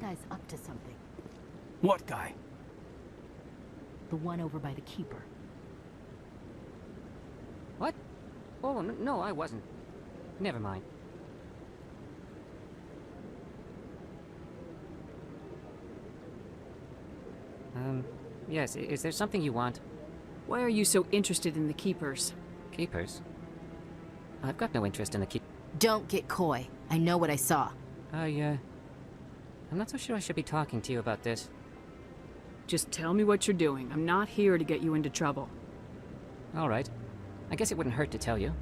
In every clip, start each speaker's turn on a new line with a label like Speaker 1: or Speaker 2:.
Speaker 1: guy's up to something.
Speaker 2: What guy?
Speaker 1: The one over by the keeper.
Speaker 3: What? Oh, no, I wasn't. Never mind. Yes, is there something you want?
Speaker 4: Why are you so interested in the keepers?
Speaker 3: Keepers? I've got no interest in the
Speaker 1: Don't get coy. I know what I saw.
Speaker 3: I'm not so sure I should be talking to you about this.
Speaker 4: Just tell me what you're doing. I'm not here to get you into trouble.
Speaker 3: All right. I guess it wouldn't hurt to tell you.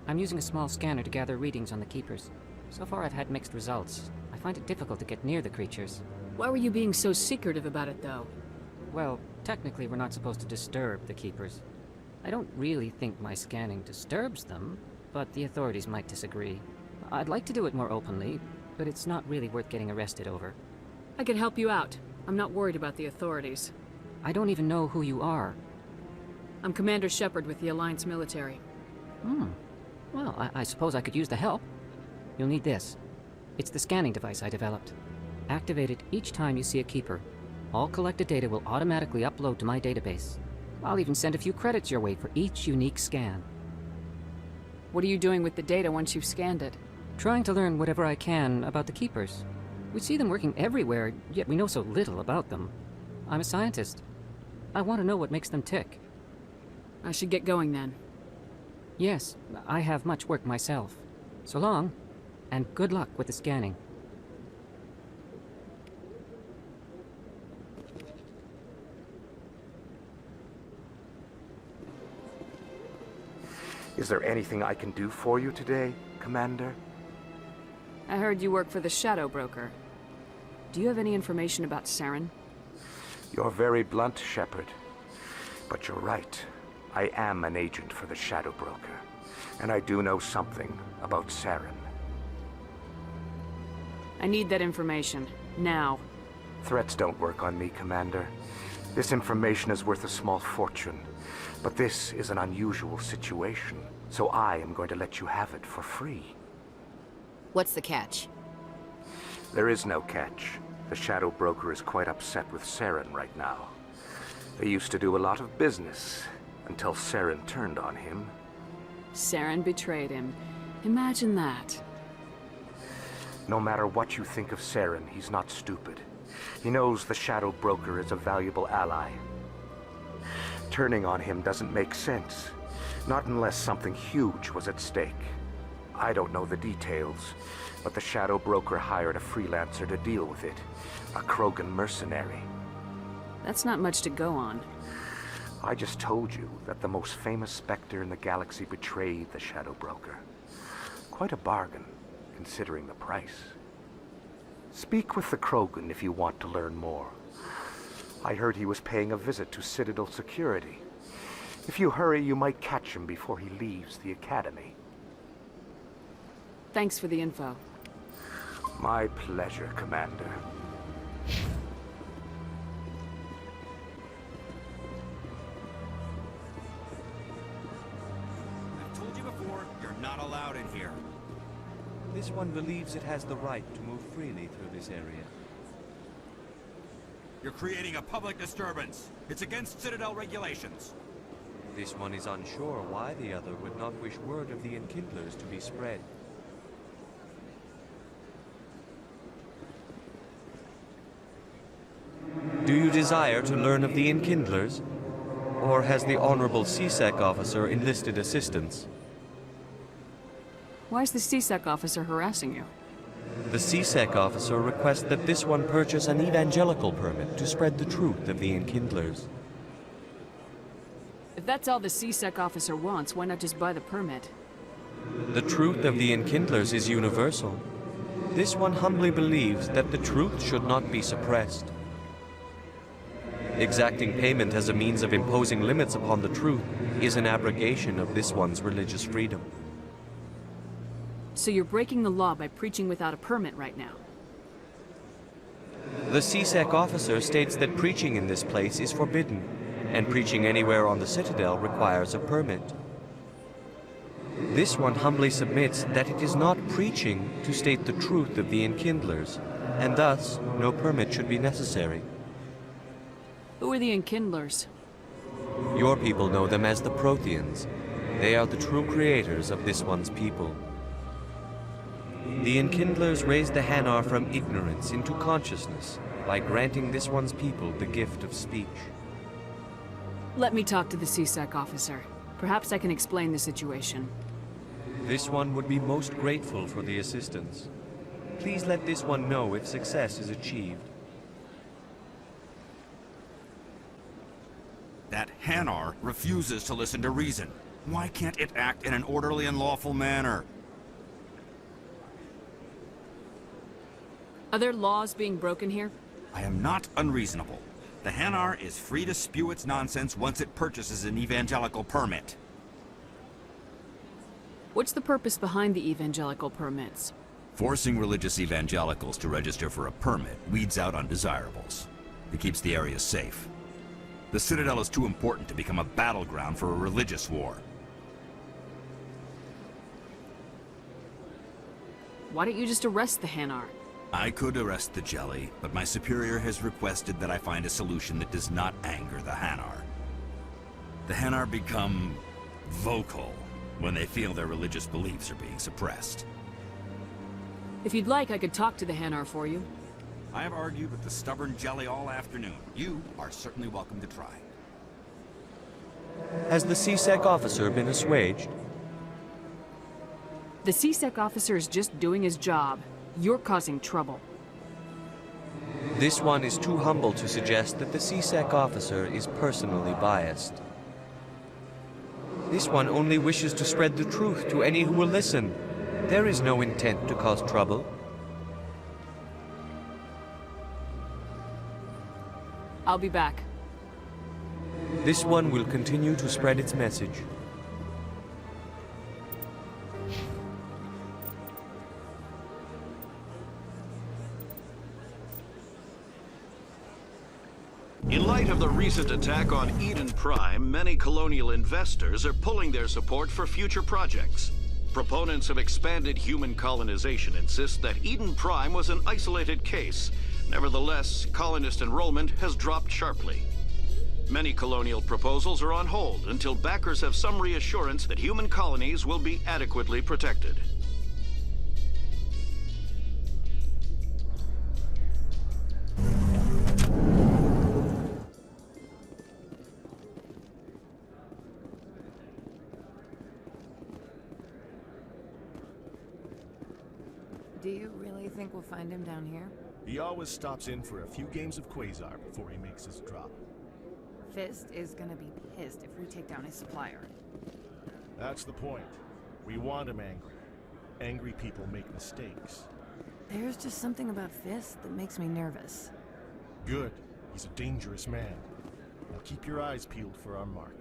Speaker 3: I'm using a small scanner to gather readings on the keepers. So far I've had mixed results. I find it difficult to get near the creatures.
Speaker 4: Why were you being so secretive about it, though?
Speaker 3: Well, technically we're not supposed to disturb the keepers. I don't really think my scanning disturbs them, but the authorities might disagree. I'd like to do it more openly, but it's not really worth getting arrested over.
Speaker 4: I can help you out. I'm not worried about the authorities.
Speaker 3: I don't even know who you are.
Speaker 4: I'm Commander Shepard with the Alliance military.
Speaker 3: Well, I suppose I could use the help. You'll need this. It's the scanning device I developed. Activate it each time you see a keeper. All collected data will automatically upload to my database. I'll even send a few credits your way for each unique scan.
Speaker 4: What are you doing with the data once you've scanned it?
Speaker 3: Trying to learn whatever I can about the keepers. We see them working everywhere, yet we know so little about them. I'm a scientist. I want to know what makes them tick.
Speaker 4: I should get going then.
Speaker 3: Yes, I have much work myself. So long, and good luck with the scanning.
Speaker 5: Is there anything I can do for you today, Commander?
Speaker 4: I heard you work for the Shadow Broker. Do you have any information about Saren?
Speaker 5: You're very blunt, Shepard. But you're right. I am an agent for the Shadow Broker. And I do know something about Saren.
Speaker 4: I need that information. Now.
Speaker 5: Threats don't work on me, Commander. This information is worth a small fortune. But this is an unusual situation, so I am going to let you have it for free.
Speaker 1: What's the catch?
Speaker 5: There is no catch. The Shadow Broker is quite upset with Saren right now. They used to do a lot of business, until Saren turned on him.
Speaker 4: Saren betrayed him. Imagine that.
Speaker 5: No matter what you think of Saren, he's not stupid. He knows the Shadow Broker is a valuable ally. Turning on him doesn't make sense. Not unless something huge was at stake. I don't know the details, but the Shadow Broker hired a freelancer to deal with it. A Krogan mercenary.
Speaker 4: That's not much to go on.
Speaker 5: I just told you that the most famous Spectre in the galaxy betrayed the Shadow Broker. Quite a bargain, considering the price. Speak with the Krogan if you want to learn more. I heard he was paying a visit to Citadel security. If you hurry, you might catch him before he leaves the Academy.
Speaker 4: Thanks for the info.
Speaker 5: My pleasure, Commander.
Speaker 6: I've told you before, you're not allowed in here.
Speaker 7: This one believes it has the right to move freely through this area.
Speaker 6: You're creating a public disturbance. It's against Citadel regulations.
Speaker 7: This one is unsure why the other would not wish word of the Enkindlers to be spread. Do you desire to learn of the Enkindlers? Or has the Honorable CSEC officer enlisted assistance?
Speaker 4: Why is the CSEC officer harassing you?
Speaker 7: The CSEC officer requests that this one purchase an evangelical permit to spread the truth of the Enkindlers.
Speaker 4: If that's all the CSEC officer wants, why not just buy the permit?
Speaker 7: The truth of the Enkindlers is universal. This one humbly believes that the truth should not be suppressed. Exacting payment as a means of imposing limits upon the truth is an abrogation of this one's religious freedom.
Speaker 4: So you're breaking the law by preaching without a permit right now?
Speaker 7: The CSEC officer states that preaching in this place is forbidden, and preaching anywhere on the Citadel requires a permit. This one humbly submits that it is not preaching to state the truth of the Enkindlers, and thus no permit should be necessary.
Speaker 4: Who are the Enkindlers?
Speaker 7: Your people know them as the Protheans. They are the true creators of this one's people. The Enkindlers raised the Hanar from ignorance into consciousness by granting this one's people the gift of speech.
Speaker 4: Let me talk to the CSEC officer. Perhaps I can explain the situation.
Speaker 7: This one would be most grateful for the assistance. Please let this one know if success is achieved.
Speaker 6: That Hanar refuses to listen to reason. Why can't it act in an orderly and lawful manner?
Speaker 4: Are there laws being broken here?
Speaker 6: I am not unreasonable. The Hanar is free to spew its nonsense once it purchases an evangelical permit.
Speaker 4: What's the purpose behind the evangelical permits?
Speaker 6: Forcing religious evangelicals to register for a permit weeds out undesirables. It keeps the area safe. The Citadel is too important to become a battleground for a religious war.
Speaker 4: Why don't you just arrest the Hanar?
Speaker 6: I could arrest the Jelly, but my superior has requested that I find a solution that does not anger the Hanar. The Hanar become vocal when they feel their religious beliefs are being suppressed.
Speaker 4: If you'd like, I could talk to the Hanar for you.
Speaker 6: I have argued with the stubborn Jelly all afternoon. You are certainly welcome to try.
Speaker 7: Has the CSEC officer been assuaged?
Speaker 4: The CSEC officer is just doing his job. You're causing trouble.
Speaker 7: This one is too humble to suggest that the CSEC officer is personally biased. This one only wishes to spread the truth to any who will listen. There is no intent to cause trouble.
Speaker 4: I'll be back.
Speaker 7: This one will continue to spread its message.
Speaker 2: In light of the recent attack on Eden Prime, many colonial investors are pulling their support for future projects. Proponents of expanded human colonization insist that Eden Prime was an isolated case. Nevertheless, colonist enrollment has dropped sharply. Many colonial proposals are on hold until backers have some reassurance that human colonies will be adequately protected.
Speaker 8: Do you really think we'll find him down here?
Speaker 9: He always stops in for a few games of Quasar before he makes his drop.
Speaker 8: Fist is gonna be pissed if we take down his supplier.
Speaker 9: That's the point. We want him angry. Angry people make mistakes.
Speaker 8: There's just something about Fist that makes me nervous.
Speaker 9: Good. He's a dangerous man. Now keep your eyes peeled for our mark.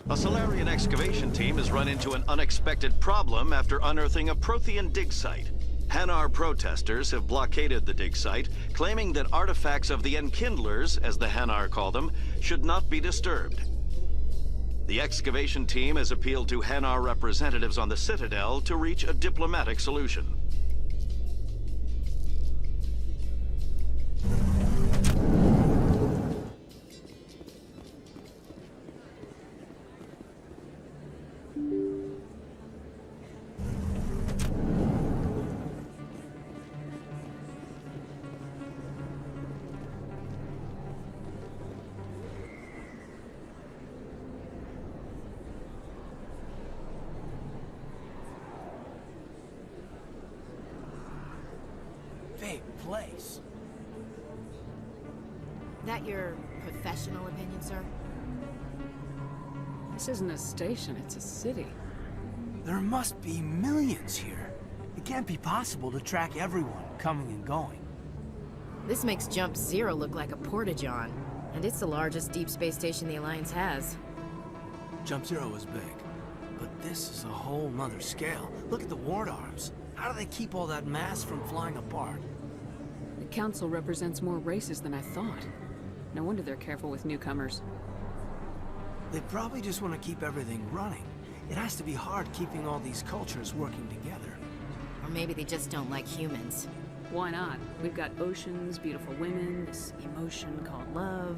Speaker 2: A Solarian excavation team has run into an unexpected problem after unearthing a Prothean dig site. Hanar protesters have blockaded the dig site, claiming that artifacts of the Enkindlers, as the Hanar call them, should not be disturbed. The excavation team has appealed to Hanar representatives on the Citadel to reach a diplomatic solution.
Speaker 10: Place.
Speaker 1: That your professional opinion, sir?
Speaker 4: This isn't a station, it's a city.
Speaker 10: There must be millions here. It can't be possible to track everyone coming and going.
Speaker 1: This makes Jump Zero look like a porta-john, and it's the largest deep space station the Alliance has.
Speaker 10: Jump Zero is big, but this is a whole nother scale. Look at the ward arms. How do they keep all that mass from flying apart?
Speaker 4: The Council represents more races than I thought. No wonder they're careful with newcomers.
Speaker 10: They probably just want to keep everything running. It has to be hard keeping all these cultures working together.
Speaker 1: Or maybe they just don't like humans.
Speaker 4: Why not? We've got oceans, beautiful women, this emotion called love.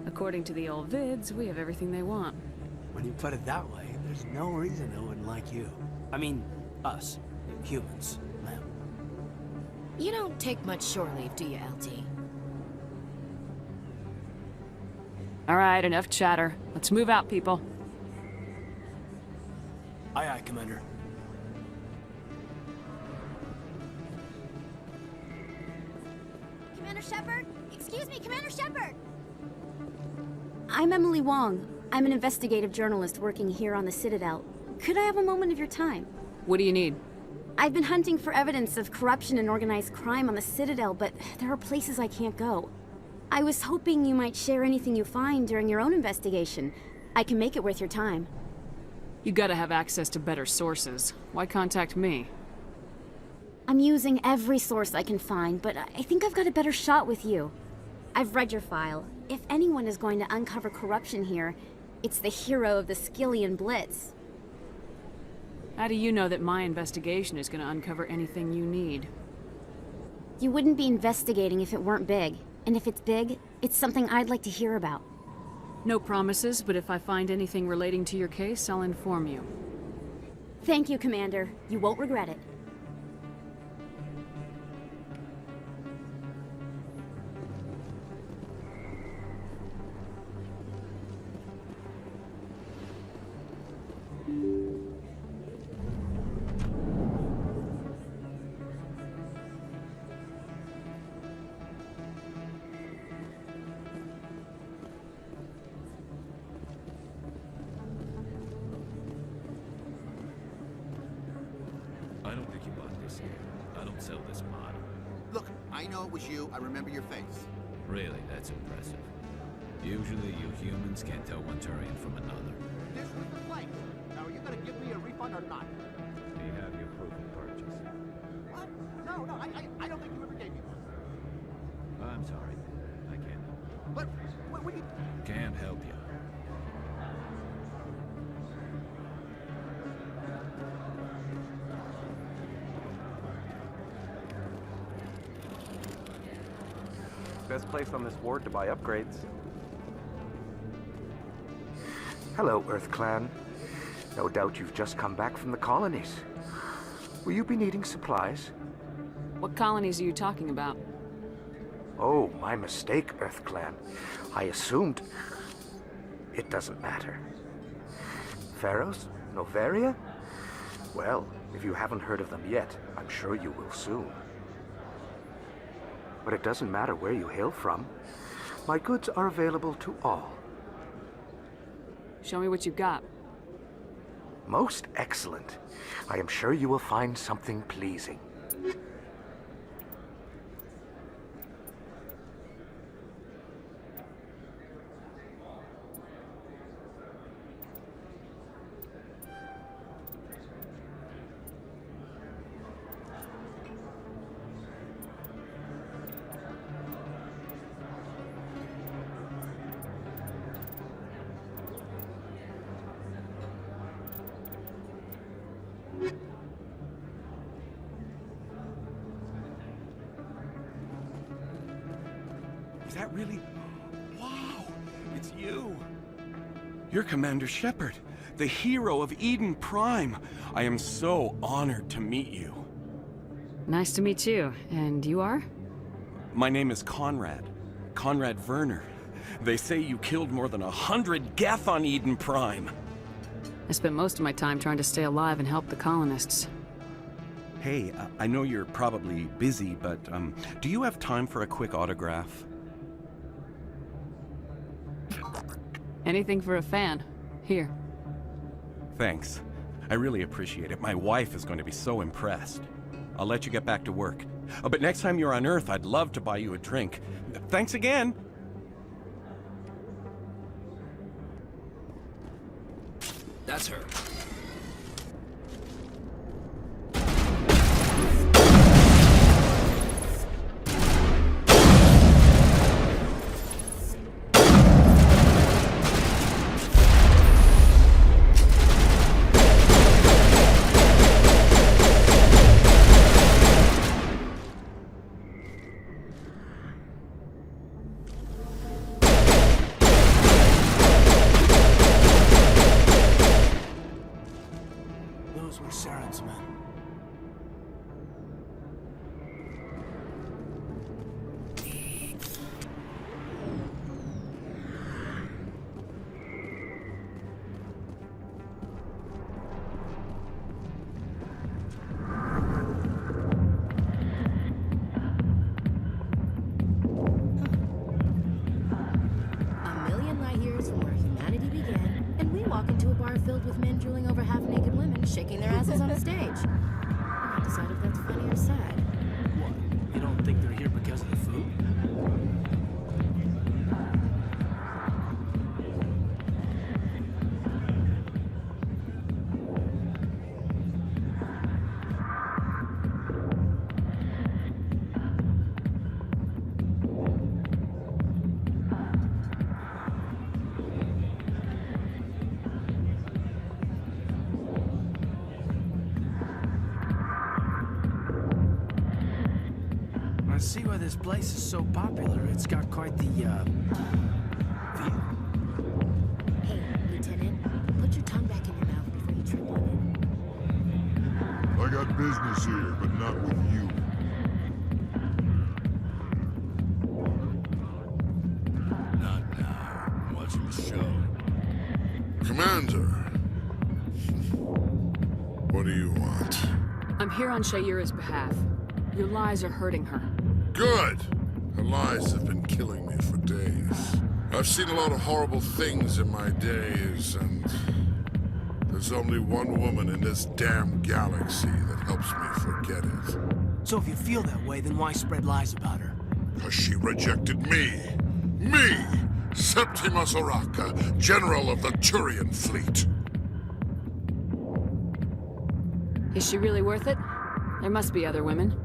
Speaker 4: According to the old vids, we have everything they want.
Speaker 10: When you put it that way, there's no reason they wouldn't like you. I mean, us. Humans. Them.
Speaker 1: You don't take much shore leave, do you, LT?
Speaker 4: All right, enough chatter. Let's move out, people.
Speaker 10: Aye, aye, Commander.
Speaker 11: Commander Shepard? Excuse me, Commander Shepard! I'm Emily Wong. I'm an investigative journalist working here on the Citadel. Could I have a moment of your time?
Speaker 4: What do you need?
Speaker 11: I've been hunting for evidence of corruption and organized crime on the Citadel, but there are places I can't go. I was hoping you might share anything you find during your own investigation. I can make it worth your time.
Speaker 4: You gotta have access to better sources. Why contact me?
Speaker 11: I'm using every source I can find, but I think I've got a better shot with you. I've read your file. If anyone is going to uncover corruption here, it's the hero of the Skillian Blitz.
Speaker 4: How do you know that my investigation is gonna uncover anything you need?
Speaker 11: You wouldn't be investigating if it weren't big. And if it's big, it's something I'd like to hear about.
Speaker 4: No promises, but if I find anything relating to your case, I'll inform you.
Speaker 11: Thank you, Commander. You won't regret it.
Speaker 12: I don't think you bought this here. I don't sell this model.
Speaker 13: Look, I know it was you. I remember your face.
Speaker 12: Really, that's impressive. Usually you humans can't tell one Turian from another.
Speaker 13: This was the flight. Now, are you going to give me a refund or not?
Speaker 12: Do you have your proof of purchase?
Speaker 13: What? No, I don't think you ever gave me one.
Speaker 12: I'm sorry. I can't help you.
Speaker 13: But, what you...
Speaker 12: Can't help you.
Speaker 5: Best place on this ward to buy upgrades. Hello, Earth Clan. No doubt you've just come back from the colonies. Will you be needing supplies?
Speaker 4: What colonies are you talking about?
Speaker 5: Oh, my mistake, Earth Clan. I assumed... It doesn't matter. Pharaohs? Novaria? Well, if you haven't heard of them yet, I'm sure you will soon. But it doesn't matter where you hail from. My goods are available to all.
Speaker 4: Show me what you've got.
Speaker 5: Most excellent. I am sure you will find something pleasing.
Speaker 14: Is that really? Wow, it's you. You're Commander Shepard, the hero of Eden Prime. I am so honored to meet you.
Speaker 4: Nice to meet you. And you are?
Speaker 14: My name is Conrad. Conrad Werner. They say you killed more than 100 Geth on Eden Prime.
Speaker 4: I spent most of my time trying to stay alive and help the colonists.
Speaker 14: Hey, I know you're probably busy, but do you have time for a quick autograph?
Speaker 4: Anything for a fan. Here.
Speaker 14: Thanks. I really appreciate it. My wife is going to be so impressed. I'll let you get back to work. Oh, but next time you're on Earth, I'd love to buy you a drink. Thanks again!
Speaker 10: That's her.
Speaker 1: walk into a bar filled with men drooling over half-naked women, shaking their asses on a stage. I can't decide if that's funny or sad.
Speaker 10: What? You don't think they're here because of the food? I see why this place is so popular. It's got quite the, view.
Speaker 1: Hey, Lieutenant, put your tongue back in your mouth before you trip on it.
Speaker 15: I got business here, but not with you.
Speaker 12: Not now. I'm watching the show.
Speaker 15: Commander. What do you want?
Speaker 4: I'm here on Shaira's behalf. Your lies are hurting her.
Speaker 15: Good! Her lies have been killing me for days. I've seen a lot of horrible things in my days, and there's only one woman in this damn galaxy that helps me forget it.
Speaker 10: So if you feel that way, then why spread lies about her?
Speaker 15: Because she rejected me! Me! Septimus Oraka, General of the Turian Fleet!
Speaker 4: Is she really worth it? There must be other women.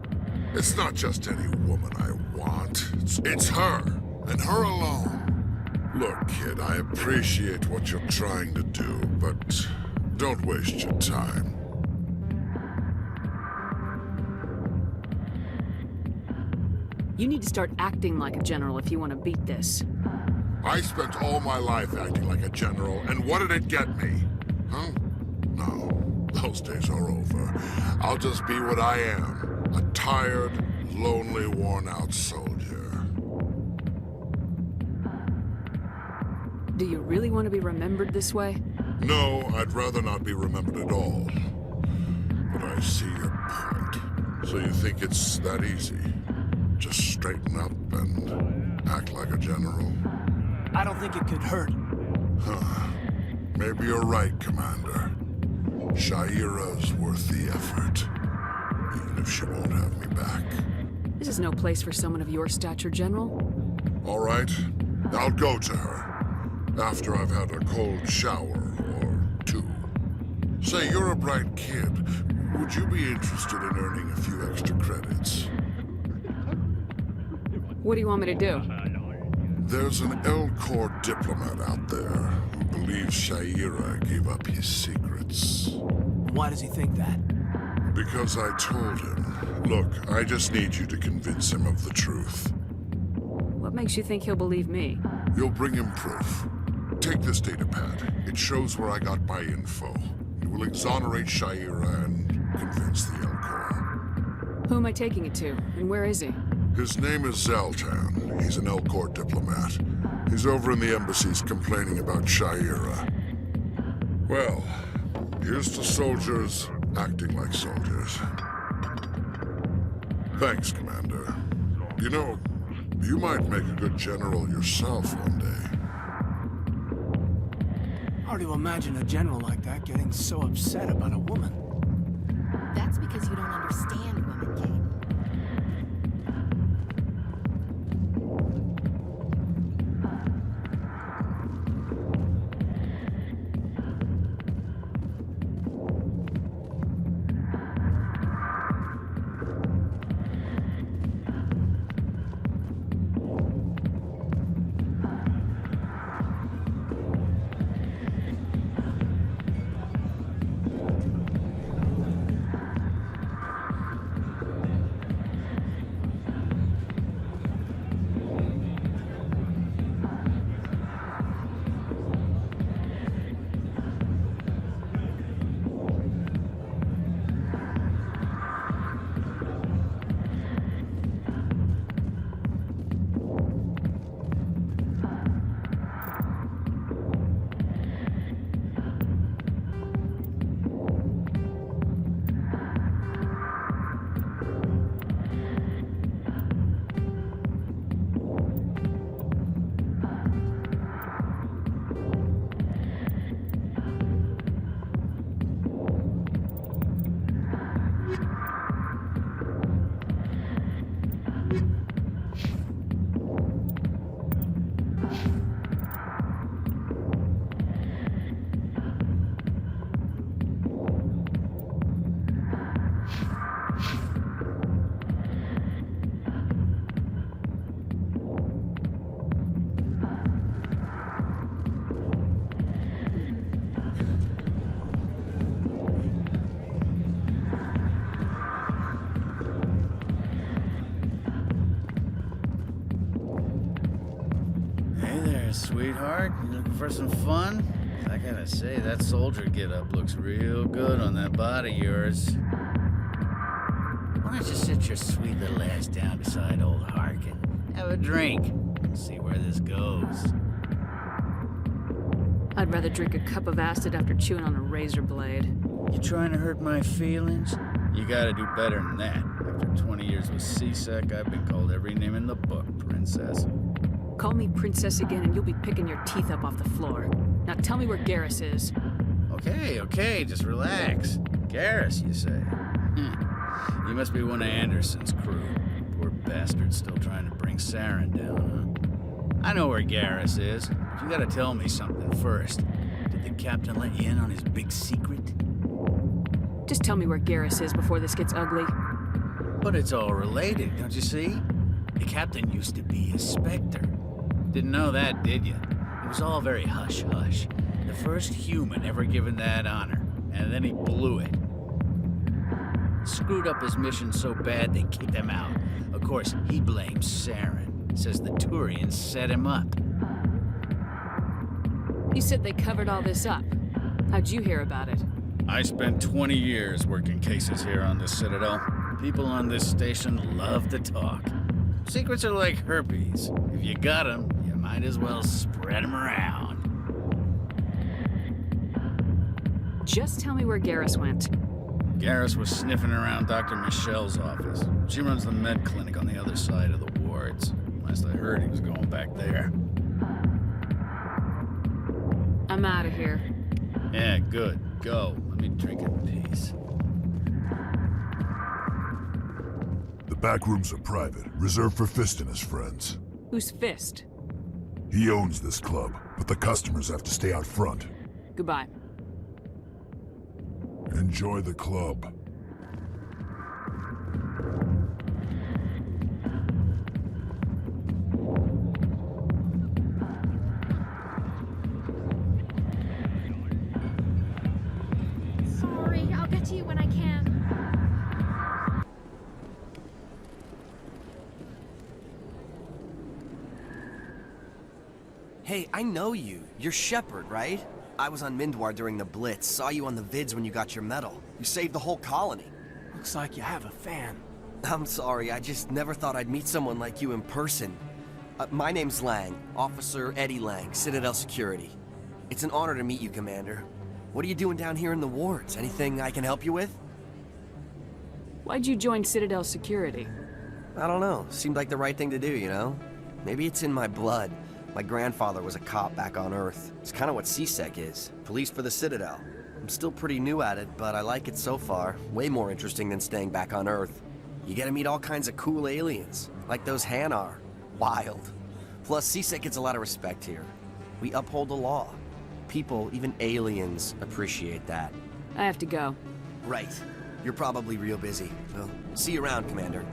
Speaker 15: It's not just any woman I want. It's her, and her alone. Look, kid, I appreciate what you're trying to do, but don't waste your time.
Speaker 4: You need to start acting like a general if you want to beat this.
Speaker 15: I spent all my life acting like a general, and what did it get me? Huh? No, those days are over. I'll just be what I am. A tired, lonely, worn-out soldier.
Speaker 4: Do you really want to be remembered this way?
Speaker 15: No, I'd rather not be remembered at all. But I see your point. So you think it's that easy? Just straighten up and act like a general?
Speaker 10: I don't think it could hurt.
Speaker 15: Huh. Maybe you're right, Commander. Shaira's worth the effort. Even if she won't have me back.
Speaker 4: This is no place for someone of your stature, General.
Speaker 15: All right, I'll go to her. After I've had a cold shower or two. Say, you're a bright kid. Would you be interested in earning a few extra credits?
Speaker 4: What do you want me to do?
Speaker 15: There's an Elcor diplomat out there who believes Shaira gave up his secrets.
Speaker 10: Why does he think that?
Speaker 15: Because I told him. Look, I just need you to convince him of the truth.
Speaker 4: What makes you think he'll believe me?
Speaker 15: You'll bring him proof. Take this datapad. It shows where I got my info. It will exonerate Shaira and convince the Elcor.
Speaker 4: Who am I taking it to, and where is he?
Speaker 15: His name is Zaltan. He's an Elcor diplomat. He's over in the embassies complaining about Shaira. Well, here's to soldiers acting like soldiers. Thanks, Commander. You know, you might make a good general yourself one day.
Speaker 10: Hard to imagine a general like that getting so upset about a woman.
Speaker 1: That's because you don't understand women, Kate.
Speaker 12: sweetheart? You looking for some fun? I gotta say, that soldier get-up looks real good on that body of yours. Why don't you sit your sweet little ass down beside old Harkin? Have a drink. And see where this goes.
Speaker 4: I'd rather drink a cup of acid after chewing on a razor blade.
Speaker 12: You trying to hurt my feelings? You gotta do better than that. After 20 years with C-Sec, I've been called every name in the book, princess.
Speaker 4: Call me princess again and you'll be picking your teeth up off the floor. Now tell me where Garrus is.
Speaker 12: Okay, just relax. Garrus, you say? He must be one of Anderson's crew. Poor bastard still trying to bring Saren down, huh? I know where Garrus is, but you gotta tell me something first. Did the captain let you in on his big secret?
Speaker 4: Just tell me where Garrus is before this gets ugly.
Speaker 12: But it's all related, don't you see? The captain used to be a Spectre. Didn't know that, did you? It was all very hush-hush. The first human ever given that honor, and then he blew it. Screwed up his mission so bad they kicked him out. Of course, he blames Saren. Says the Turians set him up.
Speaker 4: You said they covered all this up. How'd you hear about it?
Speaker 12: I spent 20 years working cases here on the Citadel. People on this station love to talk. Secrets are like herpes. If you got them, you might as well spread them around.
Speaker 4: Just tell me where Garrus went.
Speaker 12: Garrus was sniffing around Dr. Michelle's office. She runs the med clinic on the other side of the wards. Last I heard, he was going back there.
Speaker 4: I'm out of here.
Speaker 12: Yeah, good. Go. Let me drink in peace.
Speaker 15: The back rooms are private, reserved for Fist and his friends.
Speaker 4: Who's Fist?
Speaker 15: He owns this club, but the customers have to stay out front.
Speaker 4: Goodbye.
Speaker 15: Enjoy the club.
Speaker 11: Sorry, I'll get to you when I can.
Speaker 16: Hey, I know you. You're Shepard, right? I was on Mindwar during the Blitz. Saw you on the vids when you got your medal. You saved the whole colony.
Speaker 10: Looks like you have a fan.
Speaker 16: I'm sorry, I just never thought I'd meet someone like you in person. My name's Lang, Officer Eddie Lang, Citadel Security. It's an honor to meet you, Commander. What are you doing down here in the wards? Anything I can help you with?
Speaker 4: Why'd you join Citadel Security?
Speaker 16: I don't know. Seemed like the right thing to do, you know? Maybe it's in my blood. My grandfather was a cop back on Earth. It's kind of what C-Sec is. Police for the Citadel. I'm still pretty new at it, but I like it so far. Way more interesting than staying back on Earth. You get to meet all kinds of cool aliens, like those Hanar. Wild. Plus, C-Sec gets a lot of respect here. We uphold the law. People, even aliens, appreciate that.
Speaker 4: I have to go.
Speaker 16: Right. You're probably real busy. Well, see you around, Commander.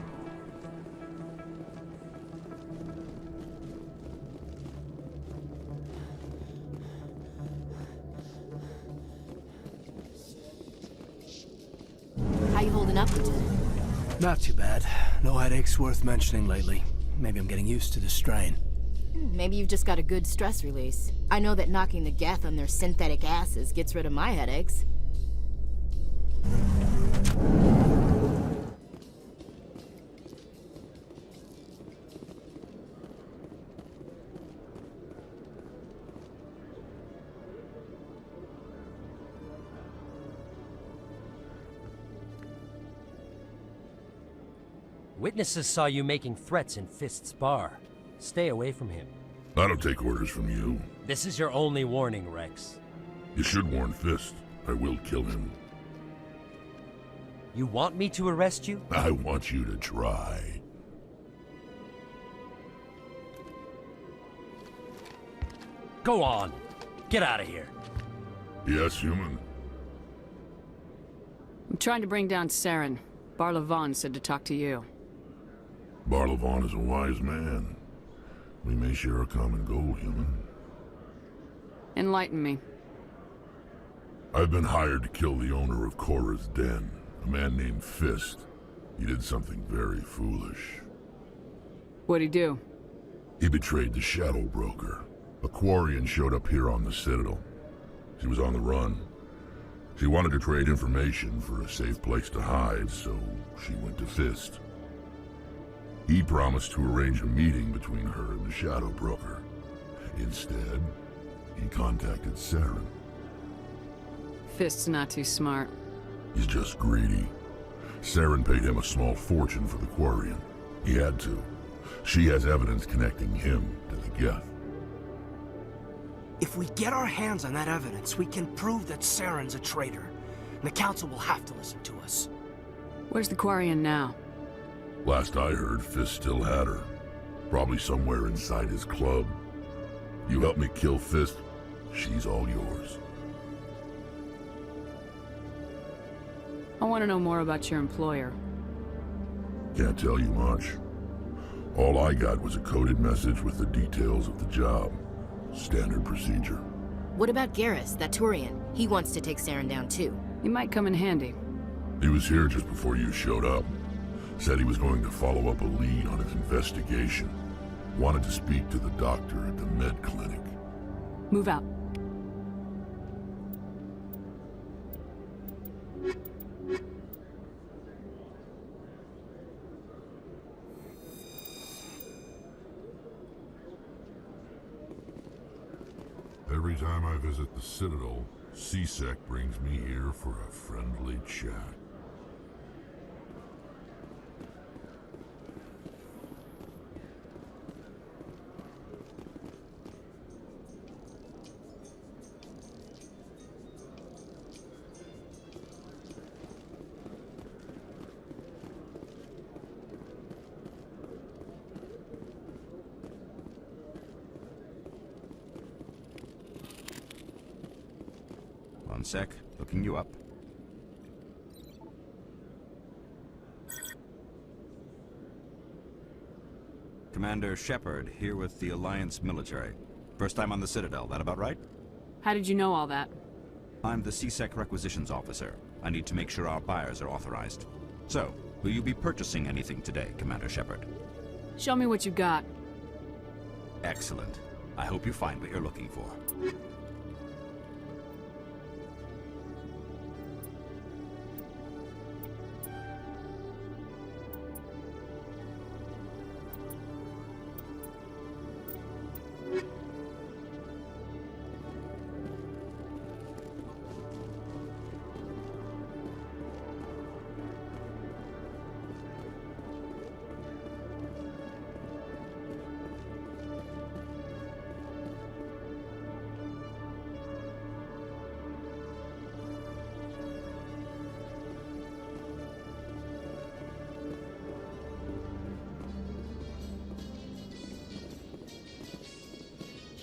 Speaker 1: How you holding up, Lieutenant?
Speaker 10: Not too bad. No headaches worth mentioning lately. Maybe I'm getting used to the strain.
Speaker 1: Maybe you've just got a good stress release. I know that knocking the Geth on their synthetic asses gets rid of my headaches.
Speaker 17: Witnesses saw you making threats in Fist's bar. Stay away from him.
Speaker 15: I don't take orders from you.
Speaker 17: This is your only warning, Rex.
Speaker 15: You should warn Fist. I will kill him.
Speaker 17: You want me to arrest you?
Speaker 15: I want you to try.
Speaker 17: Go on. Get out of here.
Speaker 15: Yes, human.
Speaker 4: I'm trying to bring down Saren. Barlavon said to talk to you.
Speaker 15: Barlavon is a wise man. We may share a common goal, human.
Speaker 4: Enlighten me.
Speaker 15: I've been hired to kill the owner of Korra's Den, a man named Fist. He did something very foolish.
Speaker 4: What'd he do?
Speaker 15: He betrayed the Shadow Broker,
Speaker 18: A Quarian showed up here on the Citadel. She was on the run. She wanted to trade information for a safe place to hide, so she went to Fist. He promised to arrange a meeting between her and the Shadow Broker. Instead, he contacted Saren.
Speaker 4: Fist's not too smart.
Speaker 18: He's just greedy. Saren paid him a small fortune for the Quarian. He had to. She has evidence connecting him to the Geth.
Speaker 10: If we get our hands on that evidence, we can prove that Saren's a traitor. And the Council will have to listen to us.
Speaker 4: Where's the Quarian now?
Speaker 18: Last I heard, Fist still had her. Probably somewhere inside his club. You help me kill Fist, she's all yours.
Speaker 4: I want to know more about your employer.
Speaker 18: Can't tell you much. All I got was a coded message with the details of the job. Standard procedure.
Speaker 1: What about Garrus, that Turian? He wants to take Saren down too.
Speaker 4: He might come in handy.
Speaker 18: He was here just before you showed up. Said he was going to follow up a lead on his investigation. Wanted to speak to the doctor at the med clinic.
Speaker 4: Move out.
Speaker 18: Every time I visit the Citadel, C-Sec brings me here for a friendly chat.
Speaker 6: One sec, looking you up. Commander Shepard, here with the Alliance military. First time on the Citadel, that about right?
Speaker 4: How did you know all that?
Speaker 6: I'm the C-Sec requisitions officer. I need to make sure our buyers are authorized. So, will you be purchasing anything today, Commander Shepard?
Speaker 4: Show me what you got.
Speaker 6: Excellent. I hope you find what you're looking for.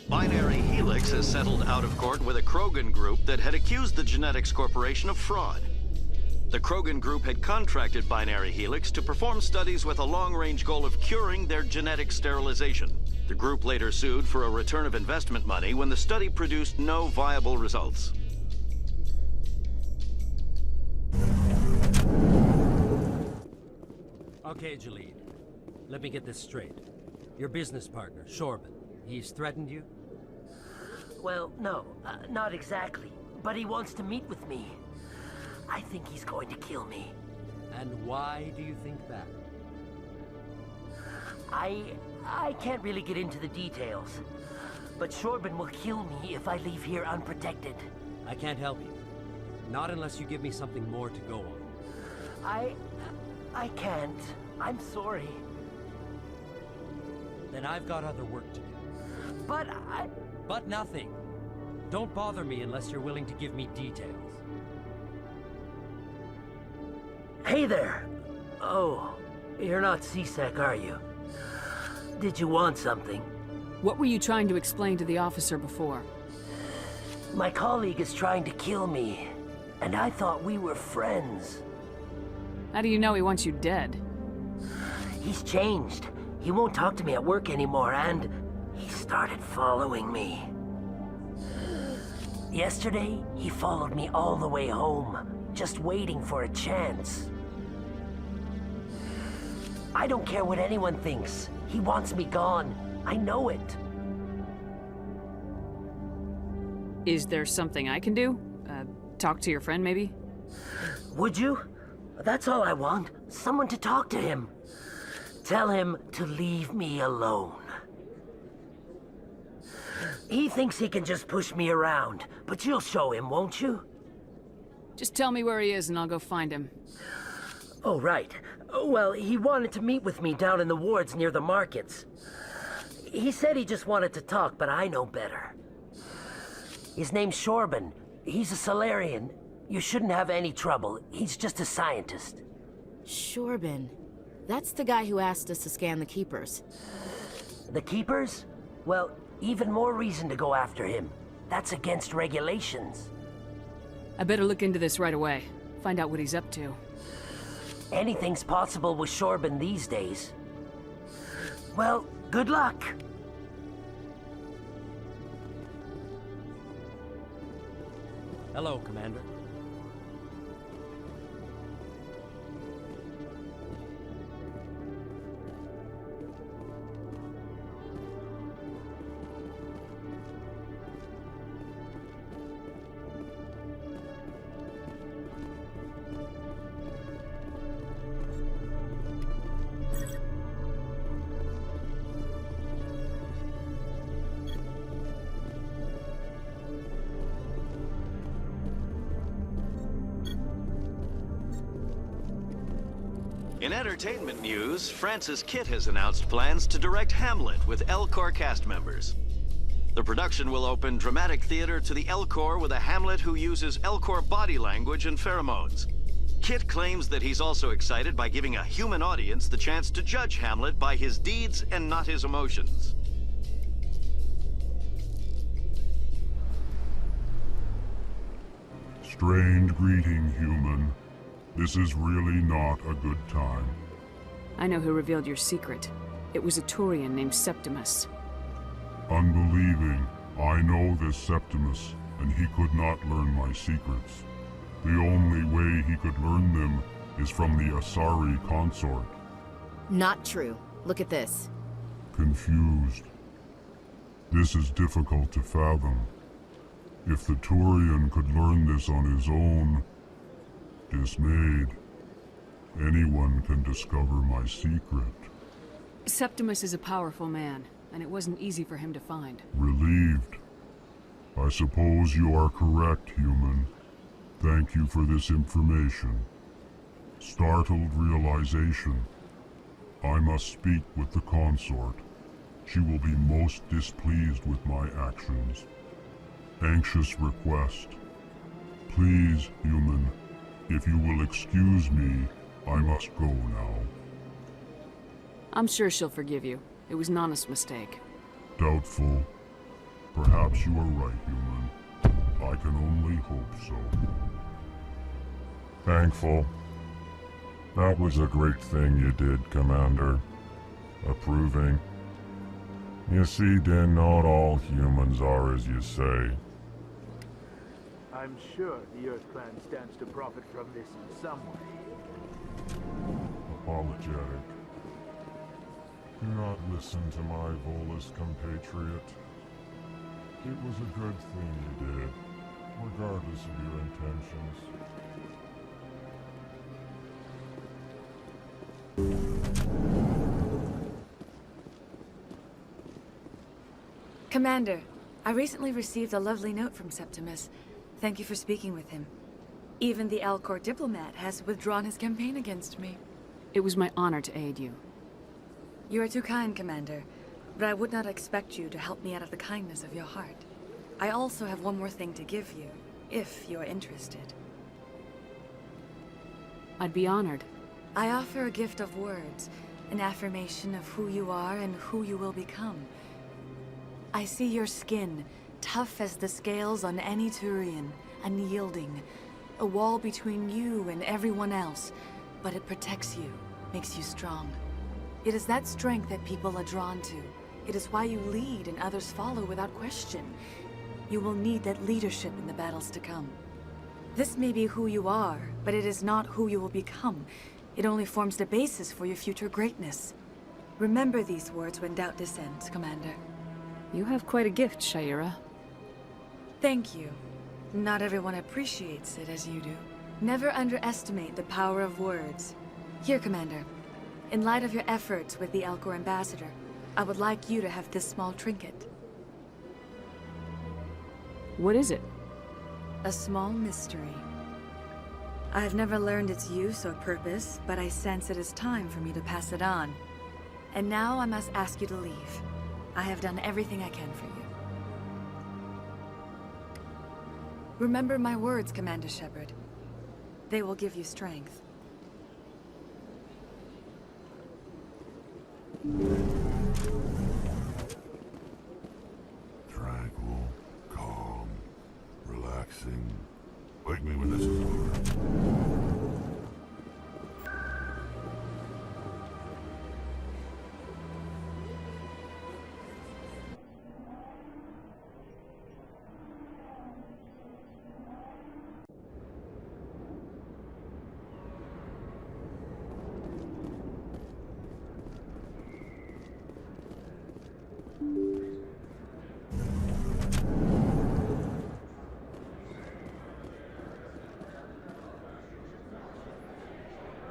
Speaker 2: Binary Helix has settled out of court with a Krogan group that had accused the Genetics Corporation of fraud. The Krogan group had contracted Binary Helix to perform studies with a long-range goal of curing their genetic sterilization. The group later sued for a return of investment money when the study produced no viable results.
Speaker 17: Okay, Jalid. Let me get this straight. Your business partner, Shorban, he's threatened you?
Speaker 19: Well, no, not exactly. But he wants to meet with me. I think he's going to kill me.
Speaker 17: And why do you think that?
Speaker 19: I can't really get into the details. But Shorban will kill me if I leave here unprotected.
Speaker 17: I can't help you. Not unless you give me something more to go on.
Speaker 19: I can't. I'm sorry.
Speaker 17: Then I've got other work to do.
Speaker 19: But
Speaker 17: nothing. Don't bother me unless you're willing to give me details.
Speaker 19: Hey there! Oh, you're not C-Sec, are you? Did you want something?
Speaker 4: What were you trying to explain to the officer before?
Speaker 19: My colleague is trying to kill me, and I thought we were friends.
Speaker 4: How do you know he wants you dead?
Speaker 19: He's changed. He won't talk to me at work anymore, and he started following me. Yesterday, he followed me all the way home, just waiting for a chance. I don't care what anyone thinks. He wants me gone. I know it.
Speaker 4: Is there something I can do? Talk to your friend, maybe?
Speaker 19: Would you? That's all I want. Someone to talk to him. Tell him to leave me alone. He thinks he can just push me around, but you'll show him, won't you?
Speaker 4: Just tell me where he is and I'll go find him.
Speaker 19: Oh, right. Well, he wanted to meet with me down in the wards near the markets. He said he just wanted to talk, but I know better. His name's Shorban. He's a Solarian. You shouldn't have any trouble. He's just a scientist.
Speaker 1: Shorban. That's the guy who asked us to scan the Keepers.
Speaker 19: The Keepers? Well, even more reason to go after him. That's against regulations.
Speaker 4: I better look into this right away. Find out what he's up to.
Speaker 19: Anything's possible with Shorban these days. Well, good luck.
Speaker 17: Hello, Commander.
Speaker 2: In entertainment news, Francis Kitt has announced plans to direct Hamlet with Elcor cast members. The production will open dramatic theater to the Elcor with a Hamlet who uses Elcor body language and pheromones. Kitt claims that he's also excited by giving a human audience the chance to judge Hamlet by his deeds and not his emotions.
Speaker 18: Strange greeting, human. This is really not a good time.
Speaker 4: I know who revealed your secret. It was a Turian named Septimus.
Speaker 18: Unbelieving. I know this Septimus, and he could not learn my secrets. The only way he could learn them is from the Asari consort.
Speaker 1: Not true. Look at this.
Speaker 18: Confused. This is difficult to fathom. If the Turian could learn this on his own, dismayed, anyone can discover my secret.
Speaker 4: Septimus is a powerful man, and it wasn't easy for him to find.
Speaker 18: Relieved. I suppose you are correct, human. Thank you for this information. Startled realization. I must speak with the consort. She will be most displeased with my actions. Anxious request. Please, human, if you will excuse me, I must go now.
Speaker 4: I'm sure she'll forgive you. It was an honest mistake.
Speaker 18: Doubtful. Perhaps you are right, human. I can only hope so. Thankful. That was a great thing you did, Commander. Approving. You see, then, not all humans are as you say.
Speaker 20: I'm sure the Earth Clan stands to profit from this in some way.
Speaker 18: Apologetic. Do not listen to my Volus compatriot. It was a good thing you did, regardless of your intentions.
Speaker 8: Commander, I recently received a lovely note from Septimus. Thank you for speaking with him. Even the Elcor diplomat has withdrawn his campaign against me.
Speaker 4: It was my honor to aid you.
Speaker 8: You are too kind, Commander, but I would not expect you to help me out of the kindness of your heart. I also have one more thing to give you, if you're interested.
Speaker 4: I'd be honored.
Speaker 8: I offer a gift of words, an affirmation of who you are and who you will become. I see your skin, tough as the scales on any Turian, unyielding, a wall between you and everyone else, but it protects you, makes you strong. It is that strength that people are drawn to. It is why you lead and others follow without question. You will need that leadership in the battles to come. This may be who you are, but it is not who you will become. It only forms the basis for your future greatness. Remember these words when doubt descends, Commander.
Speaker 4: You have quite a gift, Shaira.
Speaker 8: Thank you. Not everyone appreciates it as you do. Never underestimate the power of words. Here, Commander. In light of your efforts with the Elcor Ambassador, I would like you to have this small trinket.
Speaker 4: What is it?
Speaker 8: A small mystery. I have never learned its use or purpose, but I sense it is time for me to pass it on. And now I must ask you to leave. I have done everything I can for you. Remember my words, Commander Shepard. They will give you strength.
Speaker 18: Tranquil, calm, relaxing. Wake me when this is over.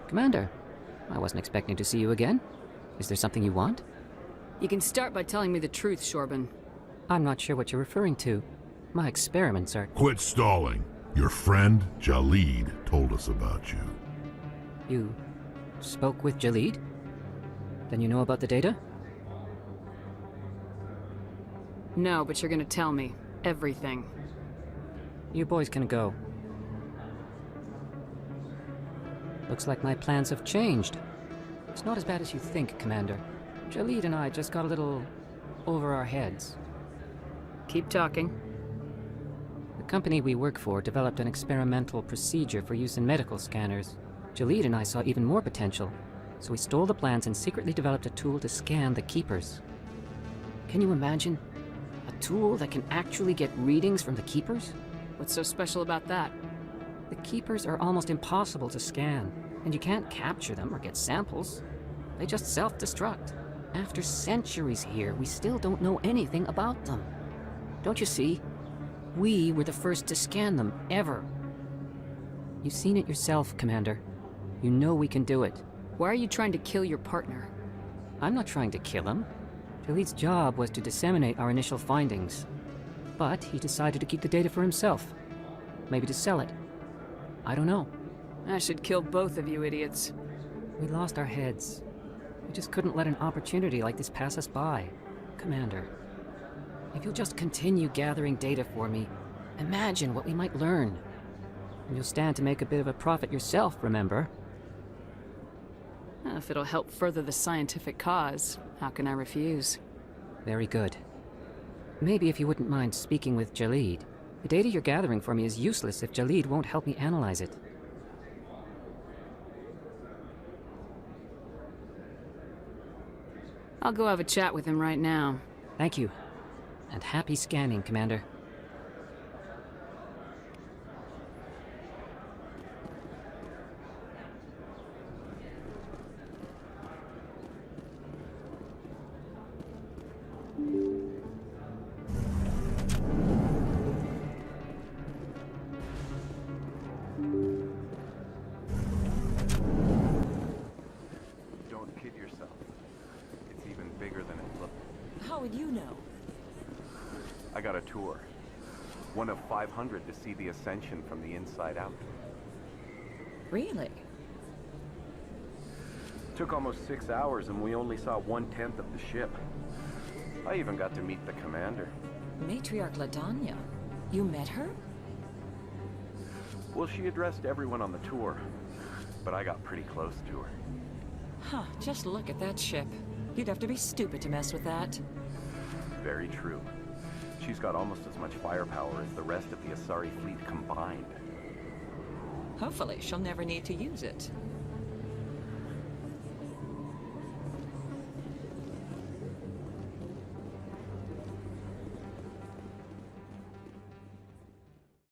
Speaker 3: Commander, I wasn't expecting to see you again. Is there something you want?
Speaker 4: You can start by telling me the truth, Shorban.
Speaker 3: I'm not sure what you're referring to. My experiments are...
Speaker 18: Quit stalling. Your friend, Jalid, told us about you.
Speaker 3: You spoke with Jalid? Then you know about the data?
Speaker 4: No, but you're gonna tell me. Everything.
Speaker 3: You boys can go. Looks like my plans have changed. It's not as bad as you think, Commander. Jalid and I just got a little over our heads.
Speaker 4: Keep talking.
Speaker 3: The company we work for developed an experimental procedure for use in medical scanners. Jalid and I saw even more potential, so we stole the plans and secretly developed a tool to scan the Keepers. Can you imagine? A tool that can actually get readings from the Keepers?
Speaker 4: What's so special about that?
Speaker 3: The Keepers are almost impossible to scan, and you can't capture them or get samples. They just self-destruct. After centuries here, we still don't know anything about them. Don't you see? We were the first to scan them, ever. You've seen it yourself, Commander. You know we can do it.
Speaker 4: Why are you trying to kill your partner?
Speaker 3: I'm not trying to kill him. Jalid's job was to disseminate our initial findings. But he decided to keep the data for himself. Maybe to sell it. I don't know.
Speaker 4: I should kill both of you idiots.
Speaker 3: We lost our heads. We just couldn't let an opportunity like this pass us by. Commander, if you'll just continue gathering data for me, imagine what we might learn. And you'll stand to make a bit of a profit yourself, remember?
Speaker 4: If it'll help further the scientific cause, how can I refuse?
Speaker 3: Very good. Maybe if you wouldn't mind speaking with Jalid. The data you're gathering for me is useless if Jalid won't help me analyze it.
Speaker 4: I'll go have a chat with him right now.
Speaker 3: Thank you. And happy scanning, Commander.
Speaker 5: I got a tour. One of 500 to see the Ascension from the inside out.
Speaker 21: Really?
Speaker 5: Took almost 6 hours and we only saw 1/10 of the ship. I even got to meet the commander.
Speaker 21: Matriarch Ladanya? You met her?
Speaker 5: Well, she addressed everyone on the tour, but I got pretty close to her.
Speaker 21: Huh, just look at that ship. You'd have to be stupid to mess with that.
Speaker 5: Very true. She's got almost as much firepower as the rest of the Asari fleet combined.
Speaker 21: Hopefully, she'll never need to use it.